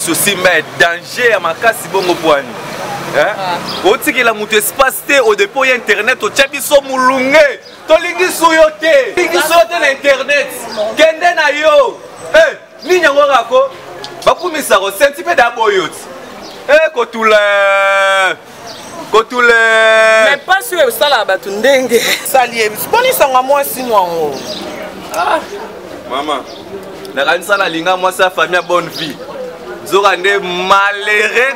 aussi mais danger à ma casse bongo poani. Otiki la mutu espace te au dépôt internet au chabiso mulunge. Tolingi suyote. Lingi suyote na internet. Kende na yo. Ni nyango rako. Bakumisa ko senti pe daboyoti. Kotule. Mais pas sur ça là batu ndenge. Salier. Boni sanga moi sinwa. Maman. La kanisa la linga moi sa famille bonne vie. Zorande malheureux.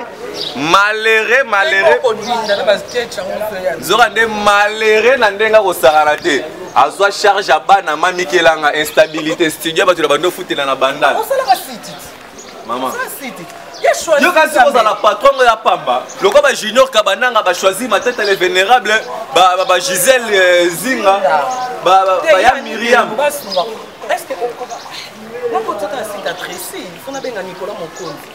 Zorande malheureux na ndenga ko sakalate. Azwa charge à bana mami kelanga instabilité studio ba tu la bando futela na bandala. On sala ka siti. Maman. Ça siti. Yo kasi koza la patron ya pamba. Loko ba junior kabananga ba choisir ma tête les vénérables ba Gisèle Zinga ba ya Myriam. Est-ce que on peut tout ainsi d'adresser, il faut n'avoir Nicolas Mokondi.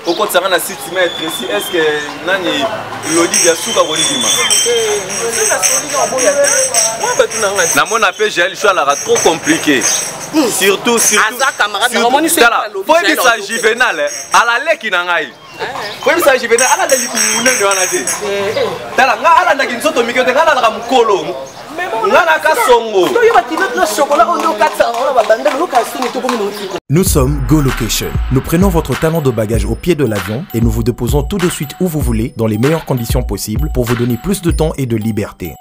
Au côté ça na site mais précis est-ce que nani Lodi ya suka bonima. Na mon appel j'ai le choix là trop compliqué. Surtout faut dire ça Juvenal à la leki na ngai. Faut dire ça Juvenal à la leki munene wana te. Tala nga ala na kinsoto mikete ngala na mukolo. Nous sommes Go Location. Nous prenons votre talent de bagage au pied de l'avion et nous vous déposons tout de suite où vous voulez dans les meilleures conditions possibles pour vous donner plus de temps et de liberté.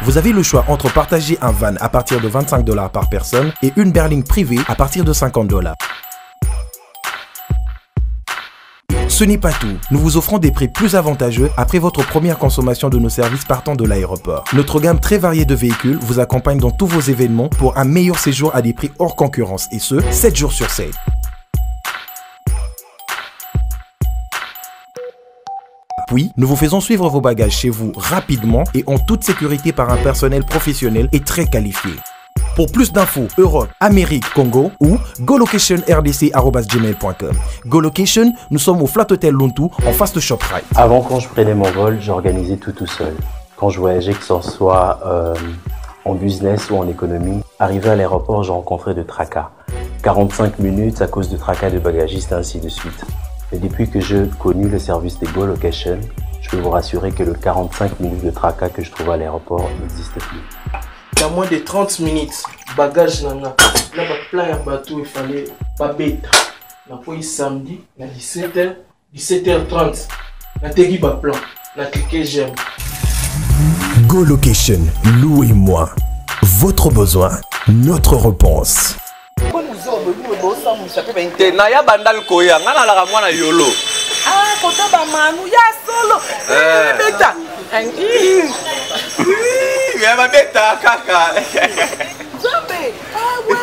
Vous avez le choix entre partager un van à partir de 25 $ par personne et une berline privée à partir de 50 $. Ce n'est pas tout, nous vous offrons des prix plus avantageux après votre première consommation de nos services partant de l'aéroport. Notre gamme très variée de véhicules vous accompagne dans tous vos événements pour un meilleur séjour à des prix hors concurrence et ce, 7 jours sur 7. Puis, nous vous faisons suivre vos bagages chez vous rapidement et en toute sécurité par un personnel professionnel et très qualifié. Pour plus d'infos, Europe, Amérique, Congo ou golocation@gmail.com. GoLocation, nous sommes au Flat Hotel Luntu en face de ShopRite. Avant, quand je prenais mon vol, j'organisais tout seul. Quand je voyageais, que ce soit en business ou en économie, arrivé à l'aéroport, je rencontrais de tracas. 45 minutes à cause de tracas de bagagistes, ainsi de suite. Et depuis que j'ai connu le service de Go Location, je peux vous rassurer que le 45 minutes de tracas que je trouve à l'aéroport n'existe plus. Il y a moins de 30 minutes, bagage nana. Là, plein de bateaux, il fallait pas bête. La fois samedi, à 17h, 17h30. La tégui ba plan, la cliqué j'aime. Go Location, louez-moi. Votre besoin, notre réponse. Naya bandal koya ngana la mwana yolo. Ah, kota ba manu ya solo. Beta. Mais ma beta kaka. Zambe. Ah ouais.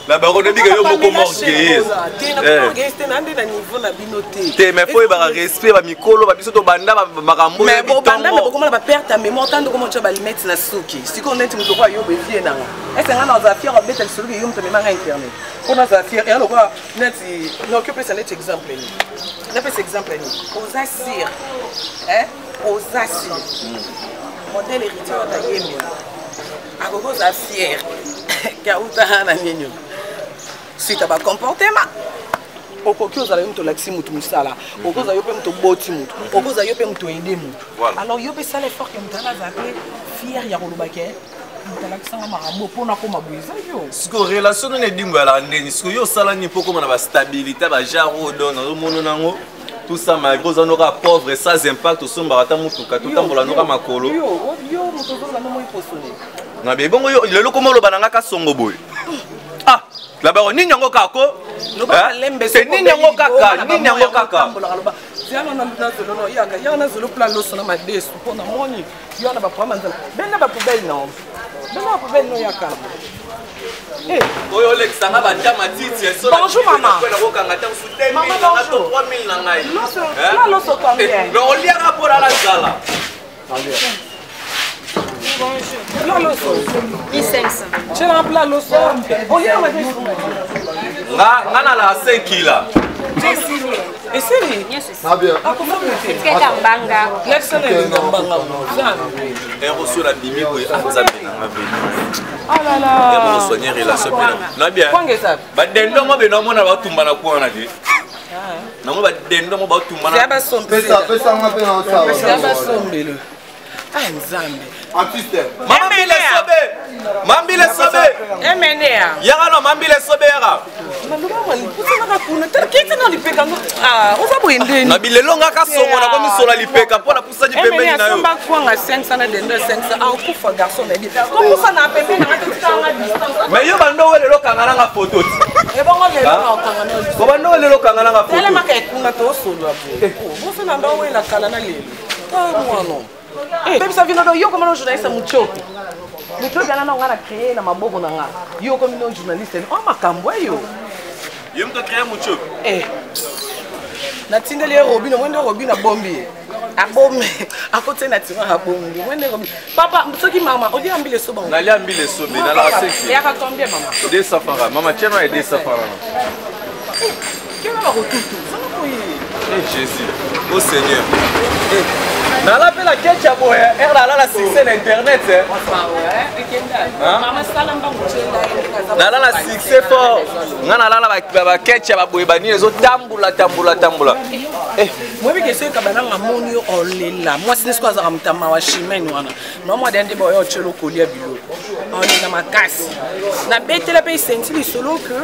La baronne dit que yo moko morgue. Te mais faut ba respect ba mikolo ba biso to banda makambo. Mais bon banda mais comment ba perdre ta mémoire tant comment tu vas le mettre na suki. Si qu'on est muto kwa yo be vie nanga. Est-ce que ngana za fier beta le solo yo mto me manga internet. Kuna za fier et alors quoi net non que peut ça net exemple ni. Na peut exemple ni. Aux assir. Aux assir. Modèle héritier ta yemi. Agogo za fier. Kauta na nyenyo. Suite à ma comportement. Okoki ozala yo mto laxi mutu musala. Okoza yo pe mto boti mutu. Okoza yo pe mto aider mutu. Alors yo pe ça l'effort que mtala zappelé fier ya kolobake. Mtala kisanga marabo pona ko mabuiza yo. Siko relation ne dingo ala ndeni. Siko yo sala ni poko na ba stabilité ba jaro don na mono nango. Tout ça malgré oza pauvre sans impact au somba ata mutu ka tout tambola noka makolo. Yo mutu oza na mo iposone. Na be bongo yo lelo ko molo bananga ka songo boy. Ah, la baronne ni nyango kako. C'est ni nyango kaka, ni nyango kaka. Ziano na zolo no yaka, yana zolo plan lo sona madesu pona moni. Yana ba pama nzala. Bena ba poubelle non. Bena ba poubelle no yaka. Eh, oyo lexanga ba tama titi so. Bonjour maman. Maman bonjour. 3000 na ngai. Lo so combien? Non, on lia rapport à la zala. Bonjour. Lo so. 1500. Je l'empla lo so. Oh, il y a ma nga na la 5 kila. Et c'est lui. Ah bien. Ah, comment vous faites? Mbanga. L'excellent est dans Mbanga. Un reçu la bimi, oui, à vous amener. Oh là là. Et vous soignez relation. Non, bien. Quoi que ça? Bah, dendo, moi, ben, non, moi, on va tout mal à quoi, on a dit. Non, moi, dendo, moi, on va tout mal à quoi. Fais ça, on va faire ça. C'est un basson, ah, Nzambe. Artiste. Mambile sobe. Mambile sobe. Emenea. Yara no mambile sobe yara. Na bilelo nga ka songo na komi sola lipeka pona pusa di pembeni na yo. Emenya kwanga 500 na dendo 500 a kufa garçon na bi. Ko kufa na pembeni na tanga distance. Mais yo bando wele lo kangana nga photo. E bongo le lo kangana. Ko bando wele lo kangana nga photo. Tele makai kunga to solo abo. Bo fe na ndo wela kala na lelo. Ah mwana. Même ça vient de yo comme un journaliste muchoki. Muchoki ana nga na créer na maboko na nga. Yo comme un journaliste. Oh makambo yo. Yo mto créer muchoki. Na tindeli Robin, mwende Robin abombi. Abombe. Akote na tira abombi. Mwende Robin. Papa, soki mama, odi ambile soba. Na li ambile sobe na la sexy. Ya ka combien mama? Des safara. Mama tiens et des safara. Quel va rotutu? Ça n'a pas Jésus. Oh Seigneur. Na la pela ketcha boya, la succès d'internet Maman salamba mutela. na la succès fort. Ngana la ba ketcha ba boya bani ezo tambula. Moi bi kese ka bana ngamoni olela. Moi sinesko azaka mtama wa chimene wana. No moi dende boyo chelo kolia biloko. Olela makasi. Na betela pe senti li solo que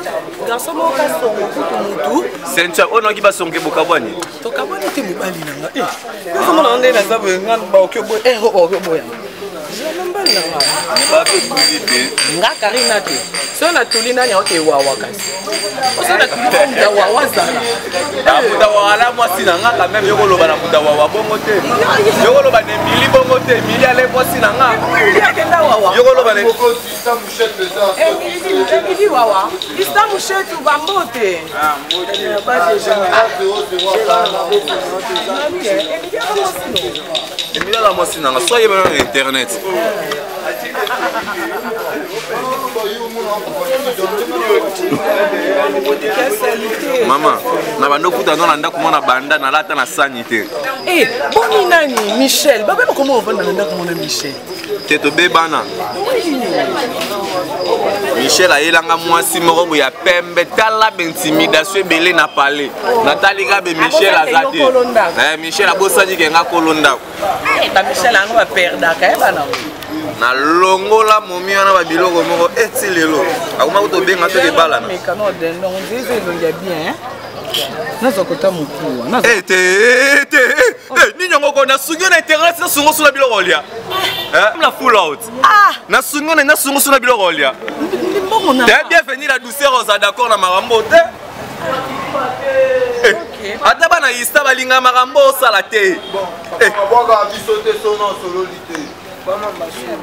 garçon mo ka songo kutu mutu. Sentia ono ki ba songe bokabwani. To kabwani te mobali nanga. Yo na ndena sabu ngana ba okebo okebo ya. Nambala nga. Ba ke kulite. Nga karina te. So na tulina nya ote wawa kasi. Oso na tulina ya wawa zala. Muda wala mwasi na nga quand même yoko loba na muda wawa bongo te. Yoko loba ne mili bongo te, mili ale mwasi na nga. Yakenda wawa. Yoko loba ne Ça mouchette les ça. Emili wawa. Ista mushetu bambote. Ah, Emili la mwasi na nga, soyez maintenant sur internet. Maman, na bando kuta ndo na ndako mona banda na lata na sani te. Boni nani Michel. Baba comment on va na ndako mona Michel. Te to bebana. Michel ayelanga mwasi moko boya pembe tala intimidation ebele na palais. Natali ka be Michel azate. Michel abosani ke nga kolonda. Ba Michel anga ba perdaka e bana. Na longola momi wana ba biloko moko eti lelo. Akuma ko to benga to ke bala na. Mais quand on donne on dit c'est bien hein. Nazo kota mukua. Nazo. Ni nyongo ko na sunyo na internet na sungo sula biloko lia. La full out. Na sunyo na sungo sula biloko lia. T'es bienvenu la douceur aux d'accord na marambo te. Ata bana yista balinga marambo sala te. Aboga biso te sono solo lité. Bana machine.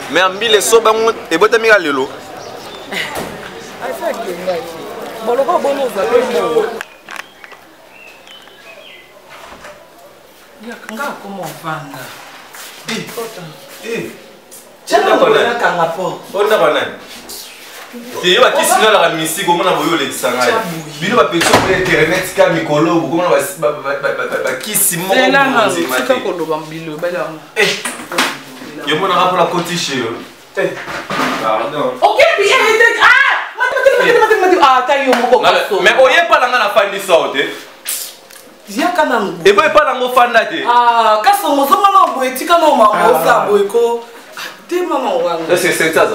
Mais ambile soba ngo ebota mika lelo. Boloko bono za pembo. Ya kanga como vanga. Chana kona kanga po. Onda bana. Te ba kisina la misi ko mona boyo le tsanga. Bino ba petso pour internet ka mikolo ko mona ba kisimo. Zelana sika ko lo bambilo bala. Yo mona rapo la cotiche yo. Pardon. OK bien tayo moko kaso. Mais oye pas la na fandi saute. Zia kana ngo. E boye pas la ngo fanda te. Kaso ngozonga na boetika no mama sa boyko. Te mama wanga. C'est ça.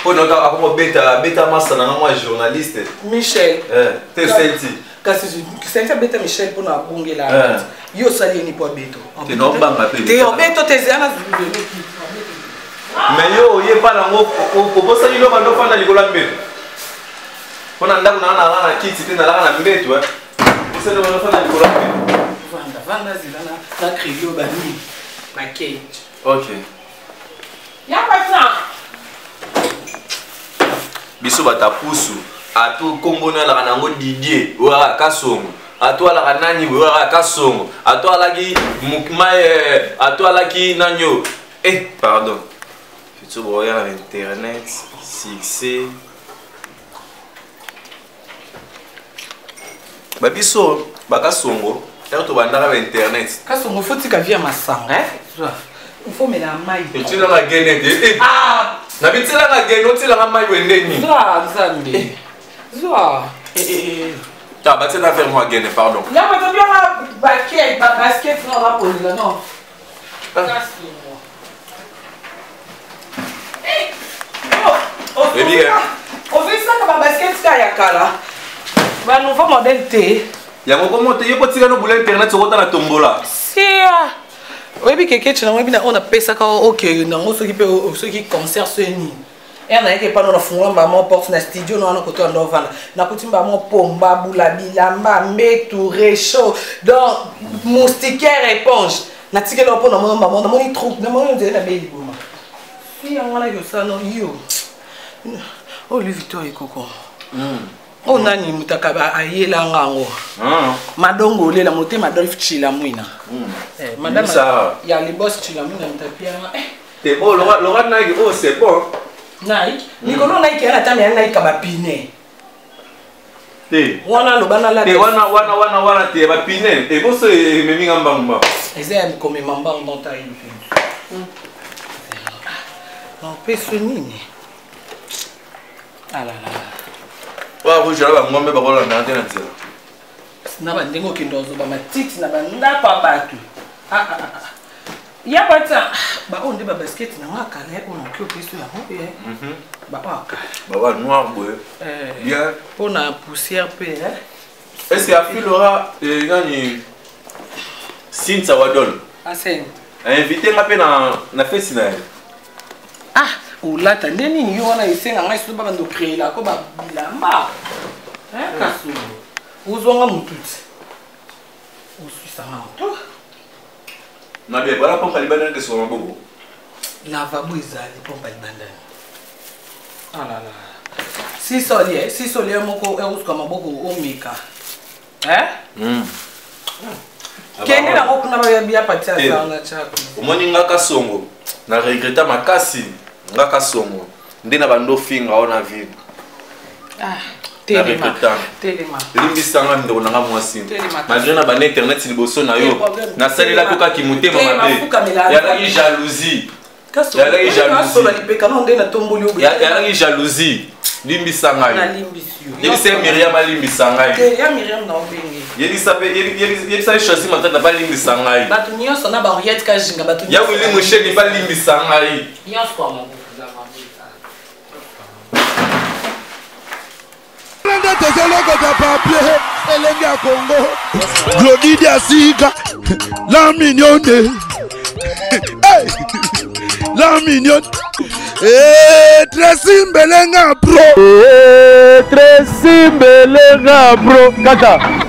Oh non, comment beta massa na moi journaliste. Michel. Te senti. Kasi senti beta Michel pour na bongela. Yo sali ni po beto. Te no bamba pe. Te beto te zana zulu. Mais yo oye pas la ngo ko sali no bando fanda likola mbeto. Kona ndaku na kiti te na la na mbeto Você não vai fazer por aqui. Vanda zilana na criou bani. Ma cage. OK. Ya pasa. Biso bata pusu. Atu kombona la nango Didier, wala kasongo. Atu ala nani wala kasongo. Atu ala ki mukmae, atu ala ki nanyo. Pardon. Tu vois internet, succès. Babiso, Bakasongo, tu vas dans internet. Kasongo, faut que tu viennes ma sang, hein? Il faut mettre la maille. Et tu l'as gagné. Ah! N'habite là la gagné, tu l'as maille ou Zoa, Zambi. Zoa. Ah, bah tu l'as fait moi gagné, pardon. Là, mais tu viens ma basket, non, la pose là, non. On fait ça comme un basket, ça y a qu'à là. Bah, nous faisons modèle T. Il y a mon comment tu peux tirer nos boulets internet sur la tombola. C'est oui, puis quelqu'un tu n'as on a payé ça quand ok non ceux qui peut ceux qui conservent ce nid. Et on a été pas dans le fond bah mon porte na studio non côté on doit vendre. Na côté bah mon pomba boula bilamba metou réchaud donc moustiquaire éponge. Na ticket là pour na mon troupe na mon dire na beli boma. Si on a que ça non yo. Oh le Victor et Coco. On a ni mutakaba ayela ngango. Madongo le la moté Madolphe Chila mwina. Madame il y a les boss Chila mwina mtapia. T'es bon Laura Nike oh c'est bon. Nike. Nicolas Nike ana tamia Nike kabapine. Te. Wana lobana la. Te wana te bapine. Et bon c'est memi ngambamba. Ezem comme mamba dans ta vie. Non pesonini. Ah là là. Wa rouge là moi me ba kola na antenne nzela. Na ba ndengo kindozo ba matiti na ba ndapa batu. Ya bata ba on de ba basket na wa kala on okyo peso ya hobe. Ba waka. Ba wa noir boy. Bien. On a poussière pe hein. Est-ce que Afi Laura ngani Sinta Wadol. Asen. A invité ngape na festi na. Ah Oulata ndeni yo wana isenga ngai so ba ndo créer la ko ba bilamba. Hein kasu. Uzonga mututi. Usuisa mato. Na bien voilà pompa libanda que sur maboko. Lavabo izali pompa libanda. Ah là là. Si solie moko euska maboko omika. Hein? Kende na ko kuna ba bia patia sanga chako. Omoni ngaka songo. Na regretta makasi. Ngaka songo ndina bando finga ona vie telema limbisanga ndo nanga mwasi malgré na ba internet liboso na yo na salela koka kimutema mabe ya la jalousie ya la jalousie limbisanga yeli se Myriam limbisanga ya Myriam na obengi yeli sa choisi matata ba limbisanga batu nyonso na ba Henriette Kajinga batu ya wili musheni ba limbisanga nyonso kwa mabu papier, Elenga Congo, Glody Diasiga, la mignonne, la mignonne, Tracy Mbelenga Pro, Tracy Mbelenga Pro, Kaka.